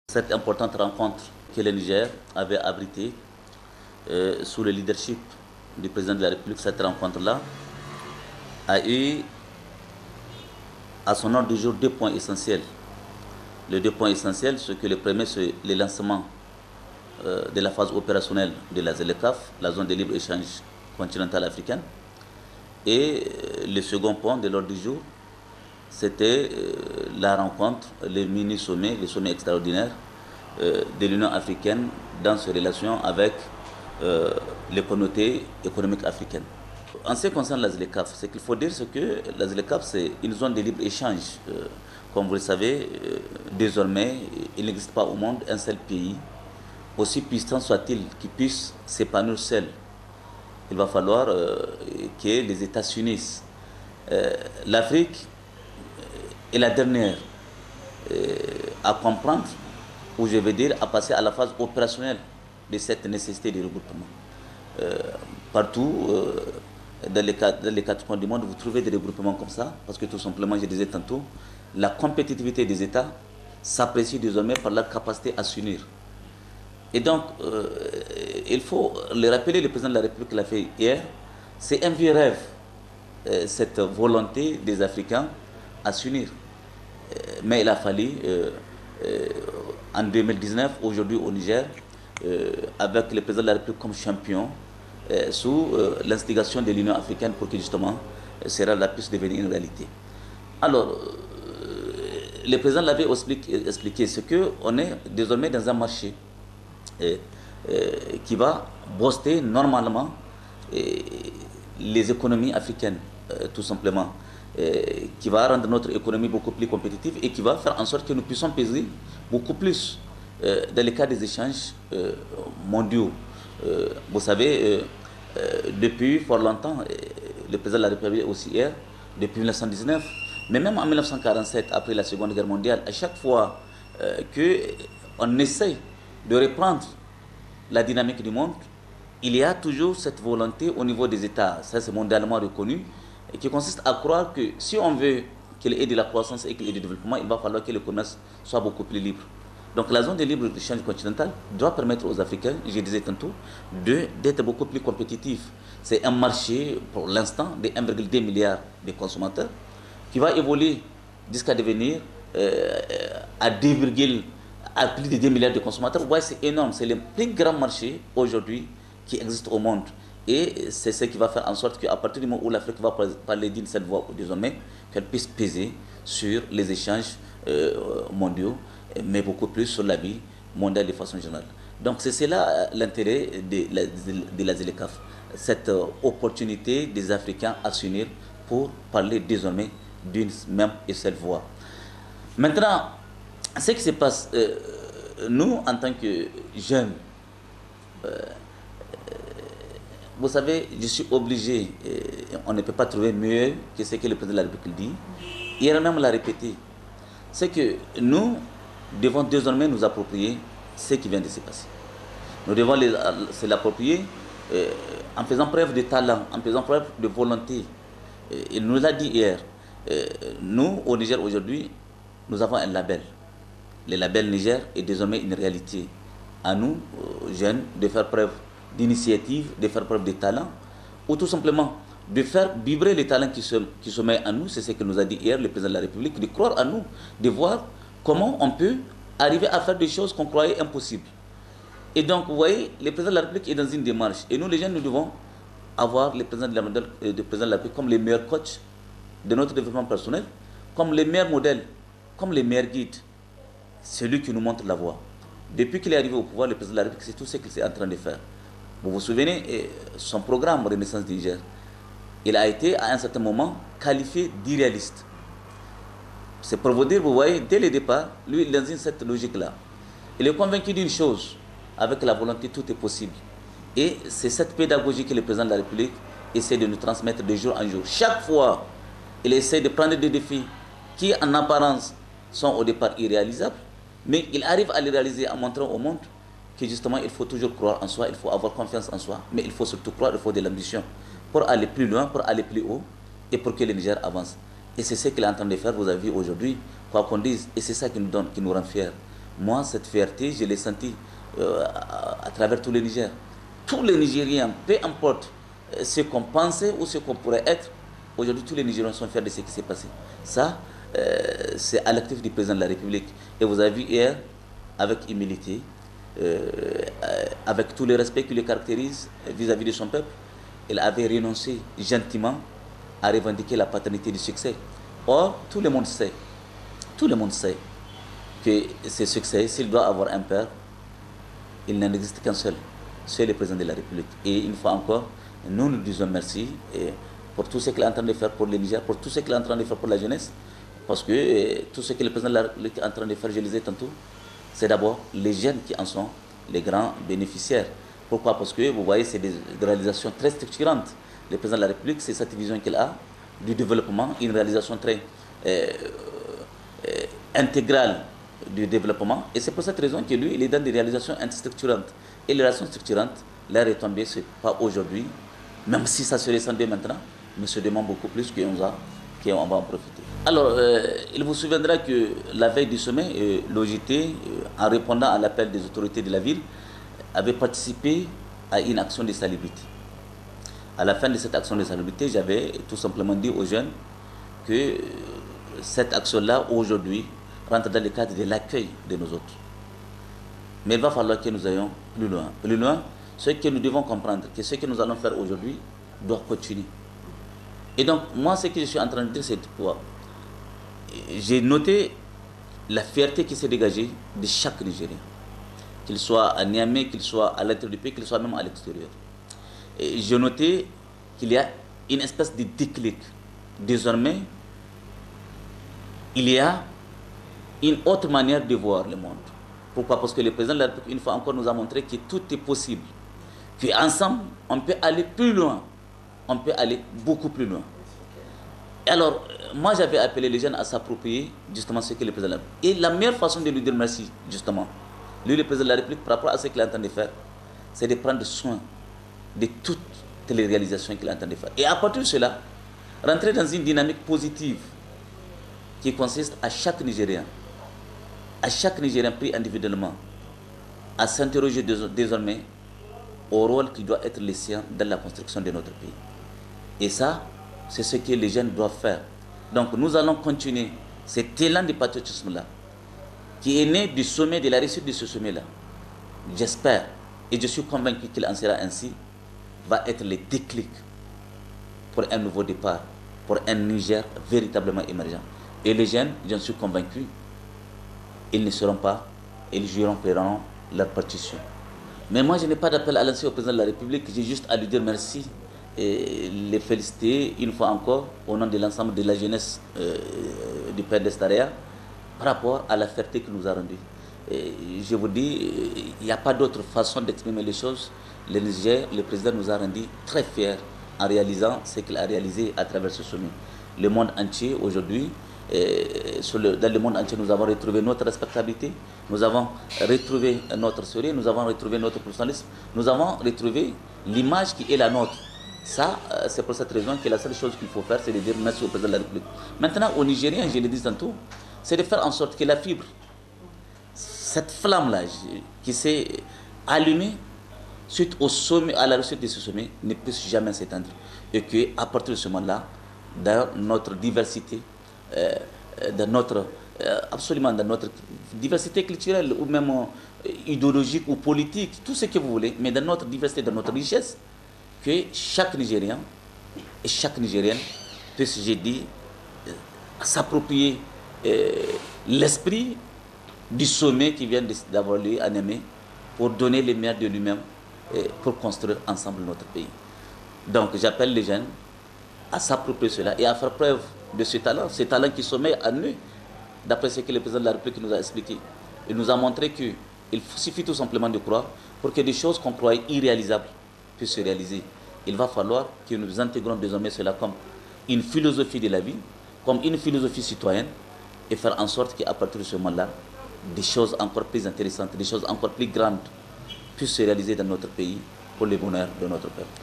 Cette importante rencontre que le Niger avait abritée sous le leadership du président de la République, cette rencontre-là a eu à son ordre du jour deux points essentiels. Les deux points essentiels, c'est que le premier, c'est le lancement de la phase opérationnelle de la ZLECAf, la zone de libre-échange continentale africaine. Et le second point de l'ordre du jour, c'était la rencontre, le mini-sommet, le sommet extraordinaire de l'Union africaine dans ses relations avec les communautés économiques africaines. En ce qui concerne la ZLECAf, ce qu'il faut dire, c'est que la ZLECAf, c'est une zone de libre-échange. Comme vous le savez, désormais, il n'existe pas au monde un seul pays, aussi puissant soit-il, qui puisse s'épanouir seul. Il va falloir que les États s'unissent. L'Afrique est la dernière à comprendre, ou je veux dire, à passer à la phase opérationnelle de cette nécessité de regroupement. Partout, dans les quatre coins du monde, vous trouvez des regroupements comme ça, parce que tout simplement, je disais tantôt, la compétitivité des États s'apprécie désormais par leur capacité à s'unir. Et donc, il faut le rappeler, le président de la République l'a fait hier, c'est un vieux rêve, cette volonté des Africains à s'unir. Mais il a fallu, en 2019, aujourd'hui au Niger, avec le président de la République comme champion, sous l'instigation de l'Union africaine pour que justement cela puisse devenir une réalité. Alors, le président l'avait expliqué, c'est qu'on est désormais dans un marché qui va booster normalement les économies africaines, tout simplement, qui va rendre notre économie beaucoup plus compétitive et qui va faire en sorte que nous puissions peser beaucoup plus dans le cas des échanges mondiaux. Vous savez, depuis fort longtemps, le président de la République aussi hier, depuis 1919, mais même en 1947, après la Seconde Guerre mondiale, à chaque fois qu'on essaie de reprendre la dynamique du monde, il y a toujours cette volonté au niveau des États, ça c'est mondialement reconnu, et qui consiste à croire que si on veut qu'il y ait de la croissance et qu'il y ait du développement, il va falloir que le commerce soit beaucoup plus libre. Donc la zone de libre-échange continentale doit permettre aux Africains, je disais tantôt, d'être beaucoup plus compétitifs. C'est un marché, pour l'instant, de 1,2 milliard de consommateurs, qui va évoluer jusqu'à devenir à plus de 2 milliards de consommateurs. Vous voyez, c'est énorme. C'est le plus grand marché aujourd'hui qui existe au monde. Et c'est ce qui va faire en sorte qu'à partir du moment où l'Afrique va parler d'une seule voix désormais, qu'elle puisse peser sur les échanges mondiaux, mais beaucoup plus sur la vie mondiale de façon générale. Donc c'est cela l'intérêt de la ZLECAf, cette opportunité des Africains à s'unir pour parler désormais d'une même et seule voix. Maintenant, ce qui se passe, nous en tant que jeunes, vous savez, je suis obligé, on ne peut pas trouver mieux que ce que le président de la République dit. Hier même l'a répété, c'est que nous devons désormais nous approprier ce qui vient de se passer. Nous devons se l'approprier en faisant preuve de talent, en faisant preuve de volonté. Il nous l'a dit hier. Nous, au Niger aujourd'hui, nous avons un label. Le label Niger est désormais une réalité. À nous, jeunes, de faire preuve d'initiative, de faire preuve de talent, ou tout simplement de faire vibrer les talents qui se mettent en nous. C'est ce que nous a dit hier le président de la République, de croire en nous, de voir comment on peut arriver à faire des choses qu'on croyait impossibles. Et donc, vous voyez, le président de la République est dans une démarche. Et nous, les jeunes, nous devons avoir le président de la République comme les meilleurs coachs de notre développement personnel, comme les meilleurs modèles, comme les meilleurs guides. C'est lui qui nous montre la voie. Depuis qu'il est arrivé au pouvoir, le président de la République, c'est tout ce qu'il est en train de faire. Vous vous souvenez, son programme Renaissance du Niger, il a été à un certain moment qualifié d'irréaliste. C'est pour vous dire, vous voyez, dès le départ, lui, il est dans cette logique-là. Il est convaincu d'une chose, avec la volonté, tout est possible. Et c'est cette pédagogie que le président de la République essaie de nous transmettre de jour en jour. Chaque fois, il essaie de prendre des défis qui, en apparence, sont au départ irréalisables, mais il arrive à les réaliser en montrant au monde que justement, il faut toujours croire en soi, il faut avoir confiance en soi, mais il faut surtout croire, il faut de l'ambition pour aller plus loin, pour aller plus haut et pour que le Niger avance. Et c'est ce qu'il est en train de faire, vous avez vu aujourd'hui, quoi qu'on dise, et c'est ça qui nous rend fiers. Moi, cette fierté, je l'ai sentie à travers tout le Niger. Tous les Nigériens, peu importe ce qu'on pensait ou ce qu'on pourrait être, aujourd'hui, tous les Nigériens sont fiers de ce qui s'est passé. Ça, c'est à l'actif du président de la République. Et vous avez vu hier, avec humilité, avec tout le respect qui le caractérise vis-à-vis de son peuple, il avait renoncé gentiment à revendiquer la paternité du succès. Or, tout le monde sait que ce succès, s'il doit avoir un père, il n'en existe qu'un seul, c'est le président de la République. Et une fois encore, nous disons merci pour tout ce qu'il est en train de faire pour le Niger, pour tout ce qu'il est en train de faire pour la jeunesse, parce que tout ce que le président de la République est en train de faire, je le disais tantôt, c'est d'abord les jeunes qui en sont les grands bénéficiaires. Pourquoi? Parce que vous voyez, c'est des réalisations très structurantes. Le président de la République, c'est cette vision qu'il a du développement, une réalisation très intégrale du développement. Et c'est pour cette raison que lui, il est dans des réalisations structurantes. Et les réalisations structurantes, l'air est tombé, ce n'est pas aujourd'hui, même si ça se ressent bien maintenant, mais se demande beaucoup plus qu'on va en profiter. Alors, il vous souviendra que la veille du sommet, l'OJT, en répondant à l'appel des autorités de la ville, avait participé à une action de salubrité. À la fin de cette action de salubrité, j'avais tout simplement dit aux jeunes que cette action-là, aujourd'hui, rentre dans le cadre de l'accueil de nos autres. Mais il va falloir que nous ayons plus loin. Plus loin, ce que nous devons comprendre, que ce que nous allons faire aujourd'hui doit continuer. Et donc, moi, ce que je suis en train de dire, c'est quoi? J'ai noté la fierté qui s'est dégagée de chaque Nigérien, qu'il soit à Niamey, qu'il soit à l'intérieur du pays, qu'il soit même à l'extérieur. J'ai noté qu'il y a une espèce de déclic. Désormais, il y a une autre manière de voir le monde. Pourquoi? Parce que le président de la République, une fois encore, nous a montré que tout est possible. Qu'ensemble, on peut aller plus loin. On peut aller beaucoup plus loin. Alors, moi, j'avais appelé les jeunes à s'approprier justement ce que le président de la République. Et la meilleure façon de lui dire merci, justement, lui, le président de la République, par rapport à ce qu'il est en train de faire, c'est de prendre soin de toutes les réalisations qu'il est en train de faire. Et à partir de cela, rentrer dans une dynamique positive qui consiste à chaque Nigérien pris individuellement, à s'interroger désormais au rôle qui doit être le sien dans la construction de notre pays. Et ça, c'est ce que les jeunes doivent faire. Donc nous allons continuer cet élan de patriotisme-là, qui est né du sommet, de la réussite de ce sommet-là. J'espère, et je suis convaincu qu'il en sera ainsi, va être le déclic pour un nouveau départ, pour un Niger véritablement émergent. Et les jeunes, j'en suis convaincu, ils ne seront pas, ils joueront, paieront leur partition. Mais moi, je n'ai pas d'appel à lancer au président de la République, j'ai juste à lui dire merci et les féliciter une fois encore au nom de l'ensemble de la jeunesse du Père d'Estaréa par rapport à la fierté qu'il nous a rendue. Je vous dis, il n'y a pas d'autre façon d'exprimer les choses. Le Niger, le président nous a rendu très fiers en réalisant ce qu'il a réalisé à travers ce sommet. Le monde entier aujourd'hui, dans le monde entier, nous avons retrouvé notre respectabilité, nous avons retrouvé notre sérieux, nous avons retrouvé notre professionnalisme, nous avons retrouvé l'image qui est la nôtre. Ça, c'est pour cette raison que la seule chose qu'il faut faire, c'est de dire merci au président de la République. Maintenant, aux Nigériens, je le dis tantôt, c'est de faire en sorte que la fibre, cette flamme-là qui s'est allumée suite au sommet, à la réussite de ce sommet, ne puisse jamais s'éteindre. Et qu'à partir de ce moment-là, dans notre diversité, absolument dans notre diversité culturelle ou même idéologique ou politique, tout ce que vous voulez, mais dans notre diversité, dans notre richesse, que chaque Nigérien et chaque Nigérienne puisse, j'ai dit, s'approprier l'esprit du sommet qui vient d'avoir lieu à Niamey pour donner les meilleurs de lui-même et pour construire ensemble notre pays. Donc j'appelle les jeunes à s'approprier cela et à faire preuve de ce talent qui sommeille à nous, d'après ce que le président de la République nous a expliqué. Il nous a montré qu'il suffit tout simplement de croire pour que des choses qu'on croyait irréalisables puissent se réaliser. Il va falloir que nous intégrons désormais cela comme une philosophie de la vie, comme une philosophie citoyenne, et faire en sorte qu'à partir de ce moment-là, des choses encore plus intéressantes, des choses encore plus grandes puissent se réaliser dans notre pays pour le bonheur de notre peuple.